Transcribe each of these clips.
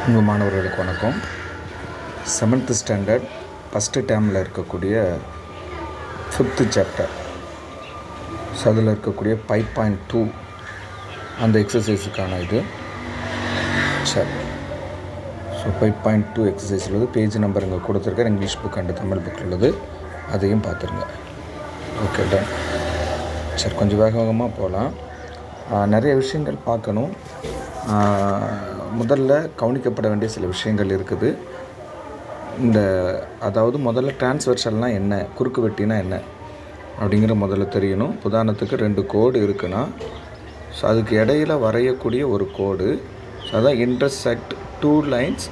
உங்கள் மாணவர்களுக்கு வணக்கம். 7th ஸ்டாண்டர்ட் ஃபஸ்ட்டு டேர்மில் இருக்கக்கூடிய 5th சாப்டர், ஸோ அதில் இருக்கக்கூடிய 5.2 அந்த எக்ஸசைஸுக்கான இது. சரி, ஸோ 5.2 எக்ஸசைஸ் உள்ளது. பேஜ் நம்பர் இங்கே கொடுத்துருக்காரு. English book and Tamil book உள்ளது, அதையும் பார்த்துருங்க. Okay, done. சரி, கொஞ்சம் வேகமாக போகலாம். நிறைய விஷயங்கள் பார்க்கணும். முதல்ல கவனிக்கப்பட வேண்டிய சில விஷயங்கள் இருக்குது. முதல்ல டிரான்ஸ்வர்சல்னால் என்ன, குறுக்கு வெட்டினா என்ன அப்படிங்கிற முதல்ல தெரியணும். உதாரணத்துக்கு 2 கோடு இருக்குன்னா, ஸோ அதுக்கு இடையில் வரையக்கூடிய ஒரு கோடு, ஸோ அதான் intersect 2 lines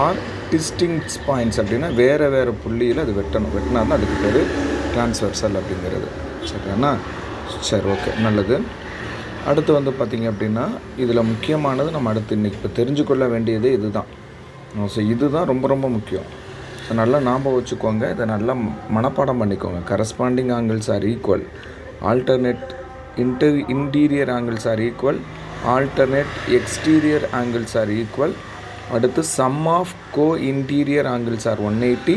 R distinct points அப்படின்னா வேறு புள்ளியில் அது வெட்டினா தான் அதுக்கு பேர் டிரான்ஸ்வர்சல் அப்படிங்கிறது. சரிண்ணா? சரி, ஓகே, நல்லது. அடுத்து பார்த்திங்க அப்படின்னா, இதில் முக்கியமானது நம்ம அடுத்து இன்றைக்கி இப்போ தெரிஞ்சுக்கொள்ள வேண்டியது இது தான். ஸோ இதுதான் ரொம்ப ரொம்ப முக்கியம். ஸோ நல்லா ஞாபகம் வச்சுக்கோங்க, இதை நல்லா மனப்பாடம் பண்ணிக்கோங்க. Corresponding angles are equal, alternate interior angles are equal, alternate exterior angles are equal. அடுத்து sum of co interior angles are 180,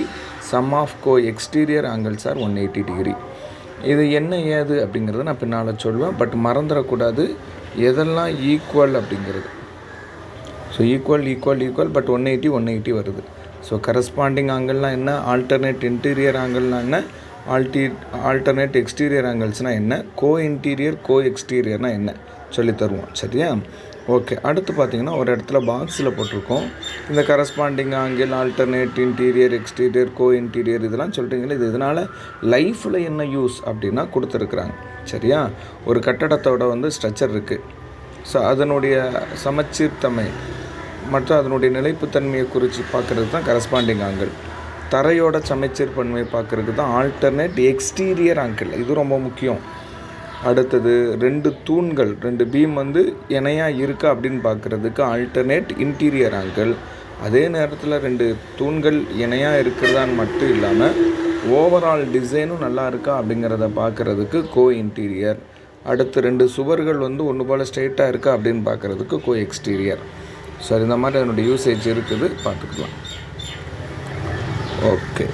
sum of co exterior angles are 180 degree. இது என்ன ஏது அப்படிங்கிறத நான் பின்னால் சொல்லுவேன். பட் மறந்துடக்கூடாது எதெல்லாம் ஈக்குவல் அப்படிங்கிறது. ஸோ ஈக்குவல் பட் 180 வருது. ஸோ கரஸ்பாண்டிங் ஆங்கிள்னால் என்ன, ஆல்டர்னேட் இன்டீரியர் ஆங்கிள்னால் என்ன, ஆல்டர்னேட் எக்ஸ்டீரியர் ஆங்கிள்ஸ்னால் என்ன, கோ இன்டீரியர் கோ எக்ஸ்டீரியர்னால் என்ன சொல்லி தருவோம். சரியா? ஓகே. அடுத்து பார்த்திங்கன்னா, ஒரு இடத்துல பாக்ஸில் போட்டிருக்கோம், இந்த corresponding angle, alternate interior exterior கோ இன்டீரியர் இதெல்லாம் சொல்கிறீங்களே, இது இதனால் லைஃப்பில் என்ன யூஸ் அப்படின்னா கொடுத்துருக்குறாங்க. சரியா? ஒரு கட்டடத்தோட ஸ்ட்ரக்சர் இருக்குது. ஸோ அதனுடைய சமச்சீர்த்தன்மை மற்றும் அதனுடைய நிலைப்புத்தன்மையை குறித்து பார்க்குறது தான் கரஸ்பாண்டிங் ஆங்கிள். தரையோட சமச்சீர்த்தன்மையை பார்க்குறதுக்கு தான் ஆல்டர்னேட் எக்ஸ்டீரியர் ஆங்கிள். இது ரொம்ப முக்கியம். அடுத்தது 2 தூண்கள், 2 பீம் இணையாக இருக்கா அப்படின்னு பார்க்குறதுக்கு ஆல்டர்னேட் இன்டீரியர் ஆங்கிள். அதே நேரத்தில் 2 தூண்கள் இணையாக இருக்கிறதான்னு மட்டும் இல்லாமல் ஓவரால் டிசைனும் நல்லா இருக்கா அப்படிங்கிறத பார்க்குறதுக்கு கோ இன்டீரியர். அடுத்து 2 சுவர்கள் ஒன்று போல் ஸ்ட்ரெயிட்டாக இருக்கா அப்படின்னு பார்க்குறதுக்கு கோ எக்ஸ்டீரியர். சரி, இந்த மாதிரி அதனுடைய யூசேஜ் இருக்குது, பார்த்துக்கலாம். ஓகே,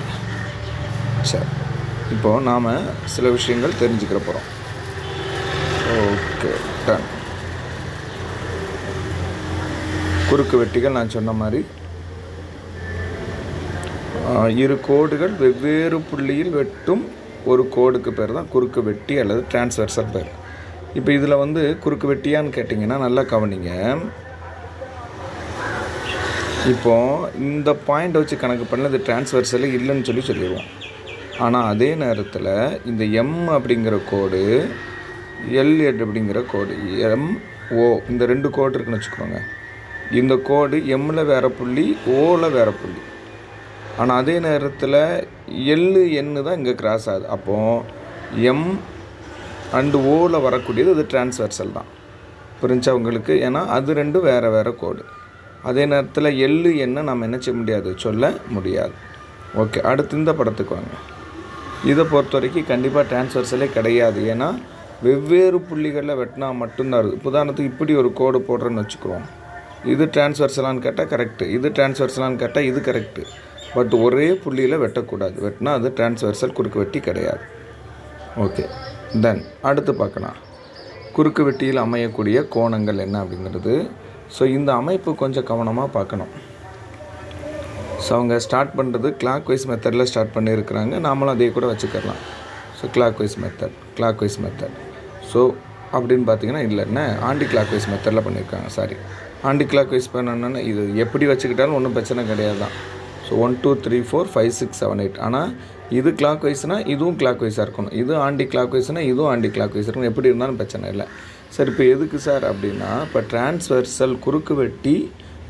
சரி. இப்போது நாம் சில விஷயங்கள் தெரிஞ்சுக்கிற போகிறோம். Okay, done. குறுக்கு வெட்டிகள் நான் சொன்ன மாதிரி 2 கோடுகள் வெவ்வேறு புள்ளியில் வெட்டும் ஒரு கோடுக்கு பேர் தான் குறுக்கு வெட்டி அல்லது டிரான்ஸ்வர்சல் பேர். இப்போ இதில் குறுக்கு வெட்டியான்னு கேட்டிங்கன்னா நல்லா கவனிங்க. இப்போது இந்த பாயிண்ட் வச்சு கணக்கு பண்ணல, இது டிரான்ஸ்வர்சல் இல்லைன்னு சொல்லிடுவோம். ஆனால் அதே நேரத்தில் இந்த எம் அப்படிங்கிற கோடு, எல்எட் அப்படிங்கிற கோடு, எம்ஓ, இந்த 2 கோடு இருக்குன்னு வச்சுக்கோங்க. இந்த கோடு எம்மில் வேறு புள்ளி, ஓவில் வேறு புள்ளி. ஆனால் அதே நேரத்தில் என்னு தான் இங்கே கிராஸ் ஆகுது. அப்போது எம் அண்டு ஓவில் வரக்கூடியது இது டிரான்ஸ்வர்சல் தான். புரிஞ்சா உங்களுக்கு? ஏன்னா அது 2 வேறு கோடு. அதே நேரத்தில் என்ன நம்ம என்ன செய்ய முடியாது, சொல்ல முடியாது. ஓகே, அடுத்து இந்த படத்துக்கு வாங்க. இதை பொறுத்த வரைக்கும் கண்டிப்பாக டிரான்ஸ்வர்சலே கிடையாது. ஏன்னா வெவ்வேறு புள்ளிகளில் வெட்டினா மட்டும்தான் இருக்குது. உதாரணத்துக்கு இப்படி ஒரு கோடு போடுறேன்னு வச்சுக்கிறோம். இது டிரான்ஸ்வர்சலான்னு கேட்டால் கரெக்டு, இது டிரான்ஸ்வர்சலான்னு கேட்டால் இது கரெக்டு. பட் ஒரே புள்ளியில் வெட்டக்கூடாது. வெட்டினா அது டிரான்ஸ்வர்சல் குறுக்கு வெட்டி கிடையாது. ஓகே, தென் அடுத்து பார்க்கலாம், குறுக்கு வெட்டியில் அமையக்கூடிய கோணங்கள் என்ன அப்படிங்கிறது. ஸோ இந்த அமைப்பு கொஞ்சம் கவனமாக பார்க்கணும். ஸோ அவங்க ஸ்டார்ட் பண்ணுறது கிளாக் வைஸ் மெத்தடில் ஸ்டார்ட் பண்ணியிருக்கிறாங்க. நாமளும் அதே கூட வச்சுக்கலாம். So clockwise method. So அப்படின்னு பார்த்தீங்கன்னா இல்லைன்னா ஆண்டி கிளாக் வைஸ் மெத்தடில் பண்ணியிருக்காங்க. சாரி, ஆண்டி கிளாக் வைஸ் பண்ணணுன்னா இது எப்படி வச்சுக்கிட்டாலும் ஒன்றும் பிரச்சனை கிடையாது தான். ஸோ 1 2 3 4 5 6 7 8. ஆனால் இது கிளாக் வைஸ்னால் இதுவும் கிளாக் வைஸாக இருக்கணும், இது ஆண்டி கிளாக் வைஸ்னால் இதுவும் ஆண்டி கிளாக் வைஸ் இருக்கணும். எப்படி இருந்தாலும் பிரச்சனை இல்லை. சரி, இப்போ எதுக்கு சார் அப்படின்னா, இப்போ டிரான்ஸ்வர்சல் குறுக்கு வெட்டி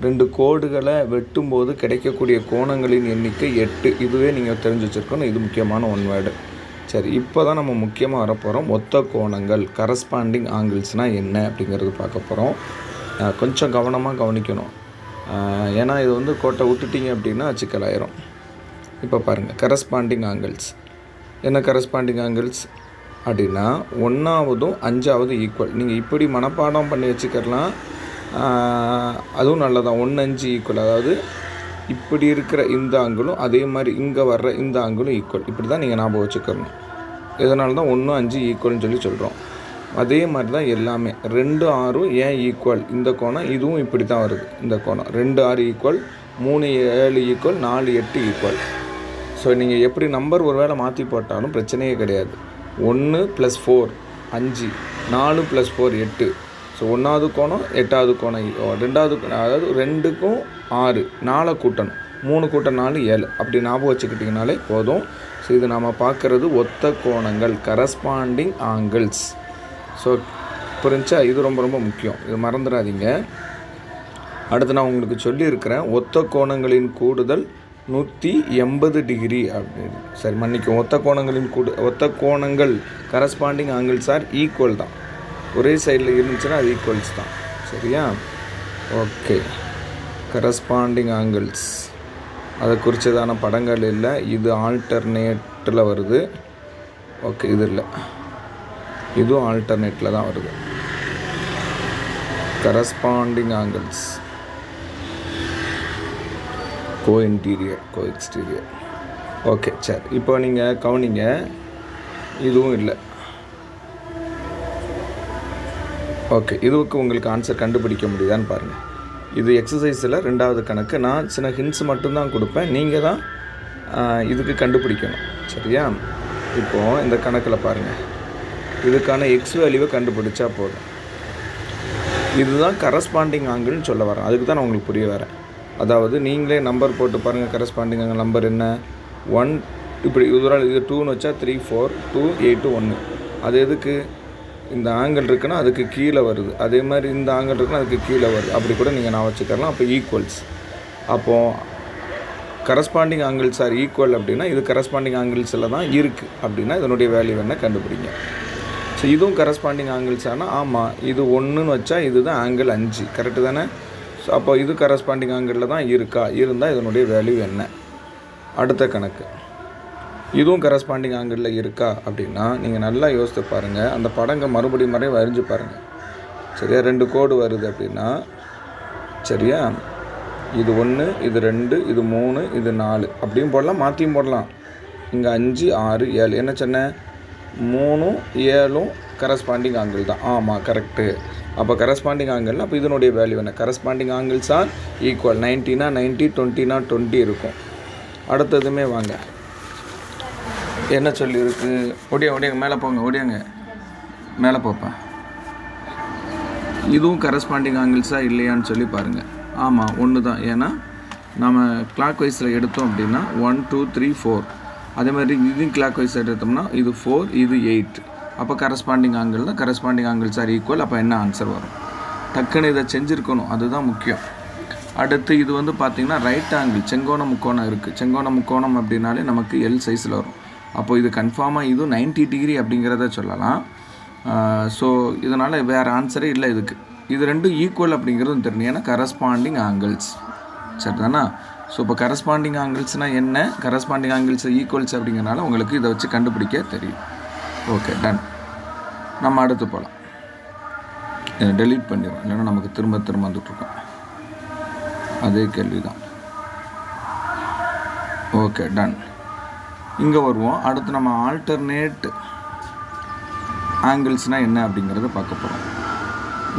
2 கோடுகளை வெட்டும்போது கிடைக்கக்கூடிய கோணங்களின் எண்ணிக்கை 8. இதுவே நீங்கள் தெரிஞ்சு வச்சுருக்கணும். இது முக்கியமான 1 வேர்டு. சரி, இப்போ தான் நம்ம முக்கியமாக வரப்போகிறோம். மொத்த கோணங்கள், கரஸ்பாண்டிங் ஆங்கிள்ஸ்னால் என்ன அப்படிங்கிறது பார்க்க போகிறோம். கொஞ்சம் கவனமாக கவனிக்கணும். ஏன்னா இது கோட்டை விட்டுட்டிங்க அப்படின்னா சிக்கலாயிரும். இப்போ பாருங்கள், கரஸ்பாண்டிங் ஆங்கிள்ஸ் என்ன. கரஸ்பாண்டிங் ஆங்கிள்ஸ் அப்படின்னா 1ஆவதும் 5ஆவது ஈக்குவல். நீங்கள் இப்படி மனப்பாடம் பண்ணி வச்சுக்கலாம். அதுவும் நல்லதான். 1 5 ஈக்குவல், அதாவது இப்படி இருக்கிற இந்த ஆங்கிளும் அதே மாதிரி இங்கே வர்ற இந்த ஆங்கிளும் ஈக்குவல். இப்படி தான் நீங்கள் ஞாபகம் வச்சுக்கணும். இதனால தான் 1 5 ஈக்குவல்னு சொல்கிறோம். அதே மாதிரி தான் எல்லாமே 2 6 ஏன் ஈக்குவல், இந்த கோணம் இதுவும் இப்படி தான் வருது. இந்த கோணம் 2 6 ஈக்குவல், 3 7 ஈக்குவல், 4 8 ஈக்குவல். ஸோ நீங்கள் எப்படி நம்பர் ஒரு வேளை மாற்றி போட்டாலும் பிரச்சனையே கிடையாது. 1 + 4 5, 4 + 4 8. ஸோ 1வது கோணம் 8வது கோணம், 2வது அதாவது 2க்கும் 6, 4 கூட்டணும், 3 × 4 7. அப்படி ஞாபகம் வச்சுக்கிட்டிங்கனாலே போதும். ஸோ இது நாம் பார்க்குறது ஒத்த கோணங்கள், கரஸ்பாண்டிங் ஆங்கிள்ஸ். ஸோ புரிஞ்சா? இது ரொம்ப ரொம்ப முக்கியம், இது மறந்துடாதீங்க. அடுத்து நான் உங்களுக்கு சொல்லியிருக்கிறேன், ஒத்த கோணங்களின் கூடுதல் 180 டிகிரி அப்படின்னு. சரி மன்னிக்கும், ஒத்த கோணங்கள் கரஸ்பாண்டிங் ஆங்கிள்ஸ் ஆர் ஈக்குவல் தான். ஒரே சைடில் இருந்துச்சுன்னா அது ஈக்குவல்ஸ் தான். சரியா? ஓகே. கரஸ்பாண்டிங் ஆங்கிள்ஸ் அதை குறித்ததான படங்கள் இல்லை, இது ஆல்டர்னேட்டில் வருது. ஓகே, இது இல்லை, இதுவும் ஆல்டர்னேட்டில் தான் வருது. கரஸ்பாண்டிங் ஆங்கிள்ஸ் கோ இன்டீரியர், கோ எக்ஸ்டீரியர். ஓகே சரி, இப்போ நீங்கள் கவனிங்க, இதுவும் இல்லை. ஓகே, இதுக்கு உங்களுக்கு ஆன்சர் கண்டுபிடிக்க முடியுதான்னு பாருங்கள். இது எக்ஸசைஸில் 2வது கணக்கு. நான் சின்ன ஹிண்ட்ஸ் மட்டும்தான் கொடுப்பேன், நீங்கள் தான் இதுக்கு கண்டுபிடிக்கணும். சரியா? இப்போது இந்த கணக்கில் பாருங்கள், இதுக்கான எக்ஸ் வேல்யூவை கண்டுபிடிச்சா போதும். இதுதான் கரஸ்பாண்டிங் ஆங்கிள்னு சொல்ல வரேன், அதுக்கு தான் நான் உங்களுக்கு புரிய வரேன். அதாவது நீங்களே நம்பர் போட்டு பாருங்கள், கரஸ்பாண்டிங் ஆங்கிள் நம்பர் என்ன, 1 இப்படி இது 2ன்னு வச்சா 3 4 2 8 1. அது எதுக்கு? இந்த ஆங்கிள் இருக்குன்னா அதுக்கு கீழே வருது, அதே மாதிரி இந்த ஆங்கிள் இருக்குன்னா அதுக்கு கீழே வருது. அப்படி கூட நீங்கள் நான் வச்சுக்கலாம். அப்போ ஈக்குவல்ஸ். அப்போது கரஸ்பாண்டிங் ஆங்கிள்ஸ் ஆர் ஈக்குவல் அப்படின்னா இது கரஸ்பாண்டிங் ஆங்கிள்ஸில் தான் இருக்குது அப்படின்னா இதனுடைய வேல்யூ என்ன கண்டுபிடிங்க. ஸோ இதுவும் கரஸ்பாண்டிங் ஆங்கிள்ஸ் ஆனால், ஆமாம் இது 1ன்னு வச்சா இது தான் ஆங்கிள் 5, கரெக்டு தானே? ஸோ அப்போ இது கரஸ்பாண்டிங் ஆங்கிளில் தான் இருக்கா, இருந்தால் இதனுடைய வேல்யூ என்ன. அடுத்த கணக்கு, இதுவும் கரஸ்பாண்டிங் ஆங்கிளில் இருக்கா அப்படின்னா நீங்கள் நல்லா யோசித்து பாருங்கள். அந்த படங்க மறுபடியும் வரைஞ்சு பாருங்கள். சரியா? 2 கோடு வருது அப்படின்னா, சரியா, இது 1 இது 2 இது 3 இது 4 அப்படியும் போடலாம், மாற்றியும் போடலாம். இங்கே 5 6 7 என்ன சொன்னேன், 3 7 கரஸ்பாண்டிங் ஆங்கிள் தான். ஆமாம் கரெக்டு. அப்போ கரஸ்பாண்டிங் ஆங்கிள்னா அப்போ இதனுடைய வேல்யூ என்ன, கரஸ்பாண்டிங் ஆங்கிள்ஸ் ஆர் ஈக்குவல். 90னா 90, 20னா 20 இருக்கும். அடுத்ததுமே வாங்க, என்ன சொல்லியிருக்கு, ஓடியாங்க மேலே போங்க, ஓடியாங்க மேலே போப்பேன். இதுவும் கரஸ்பாண்டிங் ஆங்கிள்ஸாக இல்லையான்னு சொல்லி பாருங்கள். ஆமாம் ஒன்று தான். ஏன்னா நம்ம கிளாக் வைஸில் எடுத்தோம் அப்படின்னா 1 2 3 4, அதே மாதிரி இதுவும் கிளாக் வைஸ் எடுத்தோம்னா இது 4 இது 8. அப்போ கரஸ்பாண்டிங் ஆங்கிள் தான், கரஸ்பாண்டிங் ஆங்கிள்ஸ் ஆர் ஈக்குவல். அப்போ என்ன ஆன்சர் வரும்? டக்குன்னு இதை செஞ்சுருக்கணும், அதுதான் முக்கியம். அடுத்து இது வந்து பார்த்திங்கன்னா ரைட் ஆங்கிள், செங்கோண முக்கோணம் இருக்குது. செங்கோண முக்கோணம் அப்படின்னாலே நமக்கு எல் சைஸில் வரும். அப்போது இது கன்ஃபார்மாக இதுவும் 90 டிகிரி அப்படிங்கிறத சொல்லலாம். ஸோ இதனால் வேறு ஆன்சரே இல்லை இதுக்கு. இது 2 ஈக்குவல் அப்படிங்கிறதும் தெரியும், ஏன்னா கரஸ்பாண்டிங் ஆங்கிள்ஸ். சரி தானே? ஸோ இப்போ கரஸ்பாண்டிங் ஆங்கிள்ஸ்னால் என்ன, கரஸ்பாண்டிங் ஆங்கிள்ஸ் ஈக்குவல்ஸ் அப்படிங்கிறனால உங்களுக்கு இதை வச்சு கண்டுபிடிக்க தெரியும். Okay done. நம்ம அடுத்து போகலாம். இதை டெலீட் பண்ணிடுவோம், இல்லைன்னா நமக்கு திரும்ப வந்துட்டுருக்கோம் அதே கேள்வி தான். Okay done. இங்கே வருவோம். அடுத்து நம்ம ஆல்டர்னேட் ஆங்கிள்ஸ்னால் என்ன அப்படிங்கிறத பார்க்க போகிறோம்.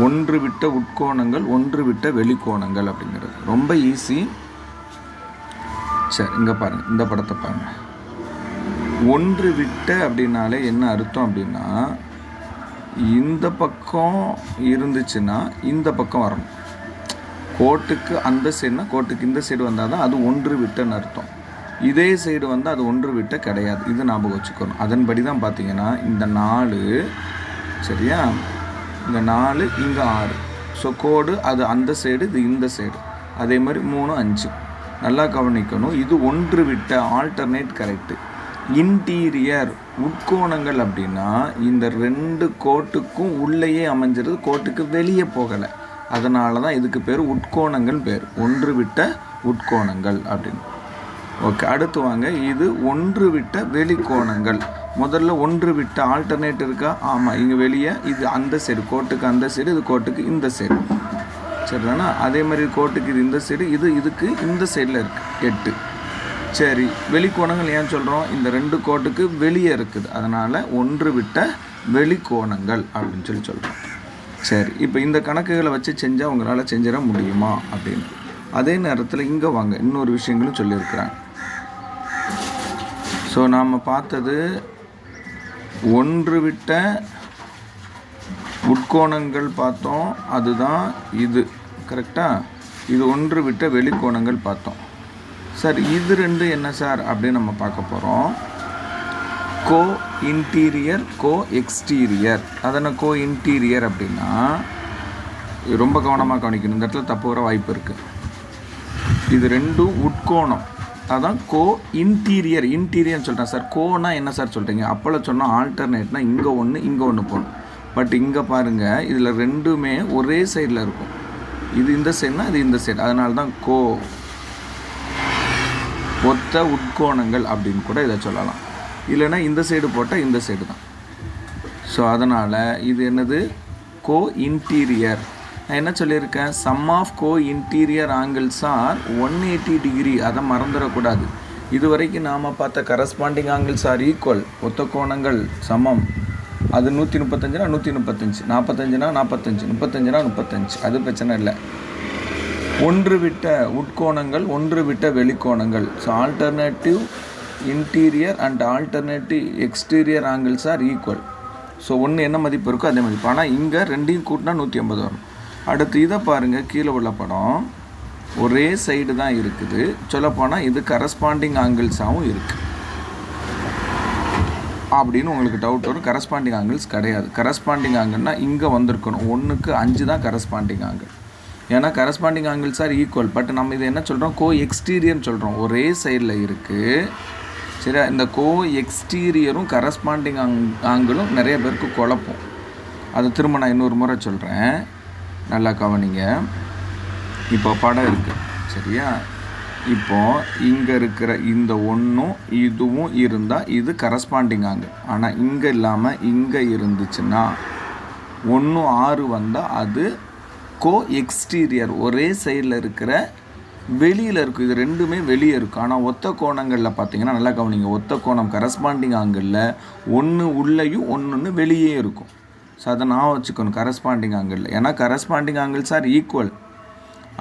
ஒன்று விட்ட உட்கோணங்கள், ஒன்று விட்ட வெளிக்கோணங்கள் அப்படிங்கிறது ரொம்ப ஈஸி. சரி இங்கே பாருங்கள், இந்த படத்தை பாருங்கள். ஒன்று விட்ட அப்படின்னாலே என்ன அர்த்தம் அப்படின்னா, இந்த பக்கம் இருந்துச்சுன்னா இந்த பக்கம் வரணும். கோட்டுக்கு அந்த சைடுனா கோட்டுக்கு இந்த சைடு வந்தால் தான் அது ஒன்று விட்டன்னு அர்த்தம். இதே சைடு வந்து அது ஒன்று விட்ட கிடையாது, இது ஞாபகம் வச்சுக்கணும். அதன்படி தான் பார்த்தீங்கன்னா இந்த 4 சரியா, இந்த 4 இங்கே 6. ஸோ கோடு அது அந்த சைடு, இது இந்த சைடு. அதே மாதிரி 3 5. நல்லா கவனிக்கணும், இது ஒன்று விட்ட ஆல்டர்னேட் கரெக்டு. இன்டீரியர் உட்கோணங்கள் அப்படின்னா இந்த 2 கோட்டுக்கும் உள்ளேயே அமைஞ்சிருது, கோட்டுக்கு வெளியே போகலை. அதனால தான் இதுக்கு பேர் உட்கோணங்கள் பேர், ஒன்று விட்ட உட்கோணங்கள் அப்படின்னு. ஓகே அடுத்து வாங்க, இது ஒன்று விட்ட வெளிக்கோணங்கள். முதல்ல ஒன்று விட்ட ஆல்டர்னேட் இருக்கா? ஆமாம், இங்கே வெளியே இது அந்த சைடு, கோட்டுக்கு அந்த சைடு, இது கோட்டுக்கு இந்த சைடு. சரிதானா? அதே மாதிரி கோட்டுக்கு இது இந்த சைடு, இதுக்கு இந்த சைடில் இருக்குது 8. சரி, வெளிக்கோணங்கள் ஏன் சொல்கிறோம்? இந்த 2 கோட்டுக்கு வெளியே இருக்குது, அதனால் ஒன்று விட்ட வெளிக்கோணங்கள் அப்படின்னு சொல்கிறோம். சரி, இப்போ இந்த கணக்குகளை வச்சு செஞ்சால் உங்களால் செஞ்சிட முடியுமா அப்படின்னு. அதே நேரத்தில் இங்கே வாங்க, இன்னொரு விஷயங்களும் சொல்லியிருக்கிறாங்க. ஸோ நாம் பார்த்தது ஒன்று விட்ட உட்கோணங்கள் பார்த்தோம், அதுதான் இது. கரெக்டாக? இது ஒன்று விட்ட வெளிக்கோணங்கள் பார்த்தோம். சார் இது 2 என்ன சார் அப்படின்னு நம்ம பார்க்க போகிறோம். கோ இன்டீரியர், கோ எக்ஸ்டீரியர். அதனால் கோ இன்டீரியர் அப்படின்னா ரொம்ப கவனமாக கவனிக்கணும், இந்த இடத்துல தப்பு வர வாய்ப்பு இருக்குது. இது 2 உட்கோணம், அதான் கோ இன்டீரியர். இன்டீரியர்னு சொல்கிறேன் சார். கோனா என்ன சார் சொல்கிறீங்க? அப்போல்லாம் சொன்னால் ஆல்டர்னேட்னா இங்கே ஒன்று இங்கே ஒன்று போகணும். பட் இங்கே பாருங்கள், இதில் 2மே ஒரே சைடில் இருக்கும். இது இந்த சைடுனா இது இந்த சைடு, அதனால தான் கோ ஒத்த உட்கோணங்கள் அப்படின்னு கூட இதை சொல்லலாம். இல்லைன்னா இந்த சைடு போட்டால் இந்த சைடு தான். ஸோ அதனால் இது என்னது? Co interior. நான் என்ன சொல்லியிருக்கேன்? Sum of co interior angles are 180 degree. அதை மறந்துடக்கூடாது. இது வரைக்கும் நாம் பார்த்த கரஸ்பாண்டிங் ஆங்கிள்ஸ் ஆர் ஈக்குவல். ஒத்த கோணங்கள் சமம். அது 135னா 135, 45னா 45, 35னா 35, அது பிரச்சனை இல்லை. ஒன்று விட்ட உட்கோணங்கள், ஒன்று விட்ட வெளிக்கோணங்கள். So alternative interior and alternative exterior angles are equal. So ஒன்று என்ன மதிப்பு இருக்கோ அதே மதிப்பு. ஆனால் இங்கே 2ஐயும் கூட்டினா 180 வரும். அடுத்து இதை பாருங்கள், கீழே உள்ள படம் ஒரே சைடு தான் இருக்குது. சொல்லப்போனால் இது கரஸ்பாண்டிங் ஆங்கிள்ஸாகவும் இருக்குது அப்படின்னு உங்களுக்கு டவுட் வரும். கரஸ்பாண்டிங் ஆங்கிள்ஸ் கிடையாது. கரஸ்பாண்டிங் ஆங்கிள்னால் இங்கே வந்திருக்கணும். 1க்கு 5 தான் கரஸ்பாண்டிங் ஆங்கிள். ஏன்னா corresponding angles are equal. But நம்ம இதை என்ன சொல்கிறோம்? கோ எக்ஸ்டீரியர்னு சொல்கிறோம். ஒரே சைடில் இருக்குது. சரியா? இந்த கோ எக்ஸ்டீரியரும் கரஸ்பாண்டிங் ஆங்கிளும் நிறைய பேருக்கு குழப்பம். அதை திரும்ப நான் இன்னொரு முறை சொல்கிறேன், நல்லா கவனிங்க. இப்போ படம் இருக்குது, சரியா? இப்போது இங்கே இருக்கிற இந்த 1ம் இதுவும் இருந்தால் இது கரஸ்பாண்டிங் ஆங்கிள். ஆனால் இங்கே இல்லாமல் இங்கே இருந்துச்சுன்னா 1 6 வந்தால் அது கோ எக்ஸ்டீரியர். ஒரே சைடில் இருக்கிற வெளியில் இருக்கும். இது 2மே வெளியே இருக்கும். ஆனால் ஒத்த கோணங்களில் பார்த்தீங்கன்னா நல்லா கவனிங்க, ஒத்த கோணம் கரஸ்பாண்டிங் ஆங்கிளில் 1 உள்ளேயும் 1 வெளியே இருக்கும். ஸோ அதை நான் வச்சுக்கணும் கரஸ்பாண்டிங் ஆங்கிளில். ஏன்னா கரஸ்பாண்டிங் ஆங்கிள்ஸ் ஆர் ஈக்குவல்.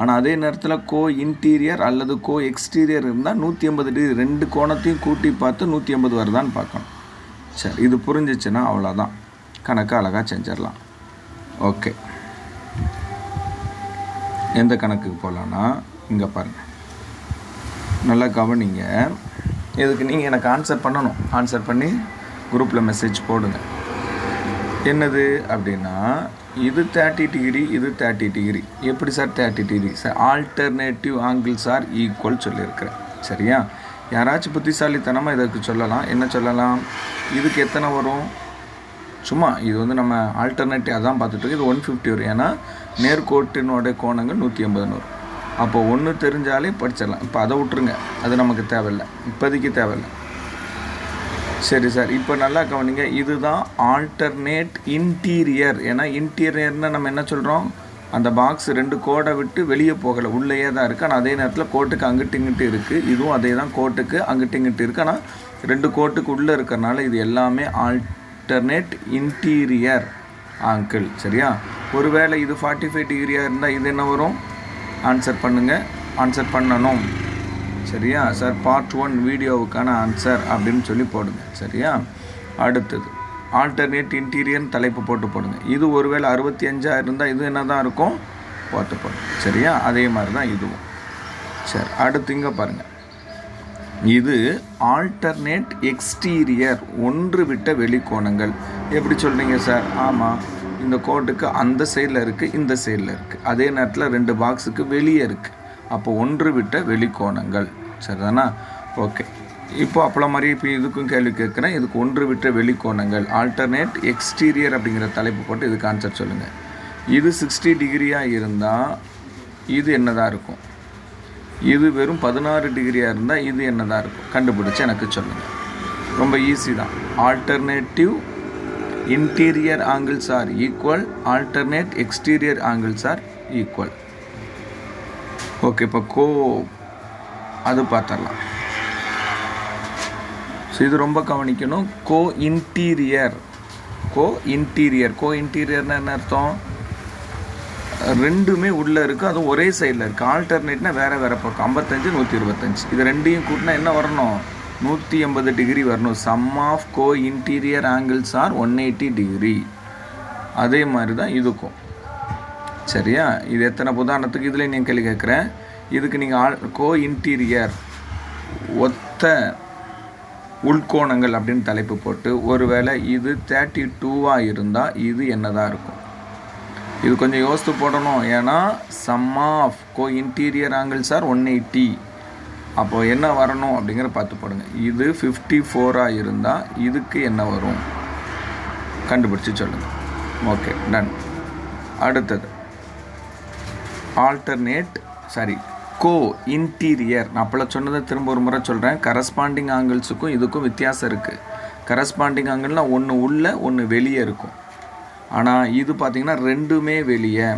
ஆனால் அதே நேரத்தில் கோ இன்டீரியர் அல்லது கோ எக்ஸ்டீரியர் இருந்தால் 180 டிகிரி 2 கோணத்தையும் கூட்டி பார்த்து 180 வருதான்னு பார்க்கணும். சரி, இது புரிஞ்சிச்சுன்னா அவ்வளோதான், கணக்கு அழகாக செஞ்சிடலாம். ஓகே, எந்த கணக்குக்கு போகலான்னா இங்கே பாருங்கள், நல்லா கவனிங்க. இதுக்கு நீங்கள் எனக்கு ஆன்சர் பண்ணணும். ஆன்சர் பண்ணி குரூப்பில் மெசேஜ் போடுங்க. என்னது அப்படின்னா, இது 30 டிகிரி, இது 30 டிகிரி. எப்படி sir 30 degree? Sir alternative angles are equal சொல்லியிருக்கிறேன். சரியா? யாராச்சும் புத்திசாலித்தனமாக இதற்கு சொல்லலாம். என்ன சொல்லலாம்? இதுக்கு எத்தனை வரும்? சும்மா இது வந்து நம்ம ஆல்டர்னேட்டிவ் அதான் பார்த்துட்டு இது 150 வரும். ஏன்னா நேர்கோட்டினோட கோணங்கள் 180 வரும். அப்போ ஒன்று தெரிஞ்சாலே படிச்சிடலாம். இப்போ அதை விட்டுருங்க, அது நமக்கு தேவையில்லை, இப்போதைக்கு தேவையில்லை. சரி சார், இப்போ நல்லா கவனிங்க. இதுதான் ஆல்டர்னேட் இன்டீரியர். ஏன்னா இன்டீரியர்னால் நம்ம என்ன சொல்கிறோம்? அந்த பாக்ஸ் 2 கோடை விட்டு வெளியே போகலை, உள்ளேயே தான் இருக்குது. ஆனால் அதே நேரத்தில் கோட்டுக்கு அங்கிட்டு இங்கிட்டு இருக்குது. இதுவும் அதே தான், கோட்டுக்கு அங்கிட்டு இங்கிட்டு இருக்குது. ஆனால் 2 கோட்டுக்கு உள்ளே இருக்கிறனால இது எல்லாமே ஆல்டர்னேட் இன்டீரியர் ஆங்கிள். சரியா? ஒருவேளை இது 45 டிகிரியாக இருந்தால் இது என்ன வரும்? ஆன்சர் பண்ணுங்கள், ஆன்சர் பண்ணணும். சரியா சார்? பார்ட் 1 வீடியோவுக்கான ஆன்சர் அப்படின்னு சொல்லி போடுங்க. சரியா? அடுத்தது ஆல்டர்னேட் இன்டீரியர் தலைப்பு போட்டு போடுங்க. இது ஒருவேளை 65 இருந்தால் இது என்ன தான் இருக்கும்? போட்டு போடுங்க. சரியா? அதே மாதிரி தான் இதுவும். சரி, அடுத்து இங்கே பாருங்கள். இது ஆல்டர்னேட் எக்ஸ்டீரியர், ஒன்று விட்ட வெளிக்கோணங்கள். எப்படி சொல்கிறீங்க சார்? ஆமாம், இந்த கோட்டுக்கு அந்த சைடில் இருக்குது, இந்த சைடில் இருக்குது. அதே நேரத்தில் 2 பாக்ஸுக்கு வெளியே இருக்குது. அப்போ ஒன்று விட்ட வெளிக்கோணங்கள். சரிதானா? ஓகே, இப்போ அப்போலாம் மாதிரி இப்போ இதுக்கும் கேள்வி கேட்குறேன். இதுக்கு ஒன்று விட்ட வெளிக்கோணங்கள் ஆல்டர்னேட் எக்ஸ்டீரியர் அப்படிங்கிற தலைப்பு போட்டு இதுக்கு ஆன்சர் சொல்லுங்கள். இது 60 டிகிரியாக இருந்தால் இது என்னதான் இருக்கும்? இது வெறும் 16 டிகிரியாக இருந்தால் இது என்னதான் இருக்கும்? கண்டுபிடிச்சி எனக்கு சொல்லுங்கள். ரொம்ப ஈஸி தான். Alternative interior angles are equal, alternate exterior angles are equal. Okay, இப்போ கோ அது பார்த்துடலாம். ஸோ இது ரொம்ப கவனிக்கணும். கோ இன்டீரியர்னா என்ன அர்த்தம்? ரெண்டுமே உள்ளே இருக்குது, அதுவும் ஒரே சைடில் இருக்குது. ஆல்டர்னேட்னா வேறு பக்கம். 55 125 இது ரெண்டையும் கூட்டினா என்ன வரணும்? 180 டிகிரி வரணும். Sum of co interior angles are 180 degree. அதே மாதிரி தான் இதுக்கும். சரியா? இது எத்தனை உதாரணத்துக்கு இதில் நீங்கள் கேள்வி கேட்குறேன். இதுக்கு நீங்கள் கோ இன்டீரியர் ஒத்த உள்கோணங்கள் அப்படின்னு தலைப்பு போட்டு, ஒருவேளை இது 32 இருந்தால் இது என்னதான் இருக்கும்? இது கொஞ்சம் யோசித்து போடணும். ஏன்னா sum of co interior angles are 180. அப்போது என்ன வரணும் அப்படிங்கிற பார்த்து போடுங்க. இது 54 இருந்தால் இதுக்கு என்ன வரும் கண்டுபிடிச்சி சொல்லுங்கள். Okay, done. அடுத்தது கோ இன்டீரியர். நான் அப்போல்லாம் சொன்னதை திரும்ப ஒரு முறை சொல்கிறேன். கரஸ்பாண்டிங் ஆங்கிள்ஸுக்கும் இதுக்கும் வித்தியாசம் இருக்குது. கரஸ்பாண்டிங் ஆங்கிள்னால் ஒன்று உள்ளே ஒன்று வெளியே இருக்கும். ஆனால் இது பார்த்திங்கன்னா ரெண்டுமே வெளியே.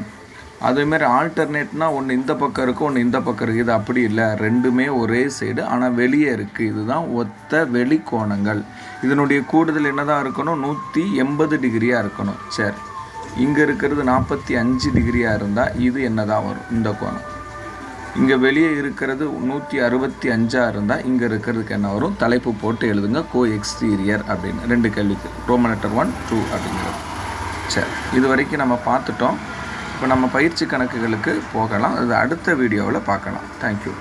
அதேமாதிரி ஆல்டர்னேட்னால் ஒன்று இந்த பக்கம் இருக்குது, ஒன்று இந்த பக்கம் இருக்குது. இது அப்படி இல்லை, ரெண்டுமே ஒரே சைடு ஆனால் வெளியே இருக்குது. இதுதான் ஒத்த வெளி கோணங்கள். இதனுடைய கூடுதல் என்ன தான் இருக்கணும்? 180 டிகிரியாக இருக்கணும். சரி, இங்கே இருக்கிறது 45 டிகிரியாக இருந்தால் இது என்ன தான் வரும்? இந்த கோணம். இங்கே வெளியே இருக்கிறது 165 இருந்தால் இங்கே இருக்கிறதுக்கு என்ன வரும்? தலைப்பு போட்டு எழுதுங்க. கோ எக்ஸ்டீரியர் அப்படின்னு 2 கேள்விக்கு. ரோமன் லெட்டர் 1 2 அப்படிங்கிறது. சரி, இது வரைக்கும் நம்ம பார்த்துட்டோம். இப்போ நம்ம பயிற்சி கணக்குகளுக்கு போகலாம். அது அடுத்த வீடியோவில் பார்க்கலாம். தேங்க்யூ.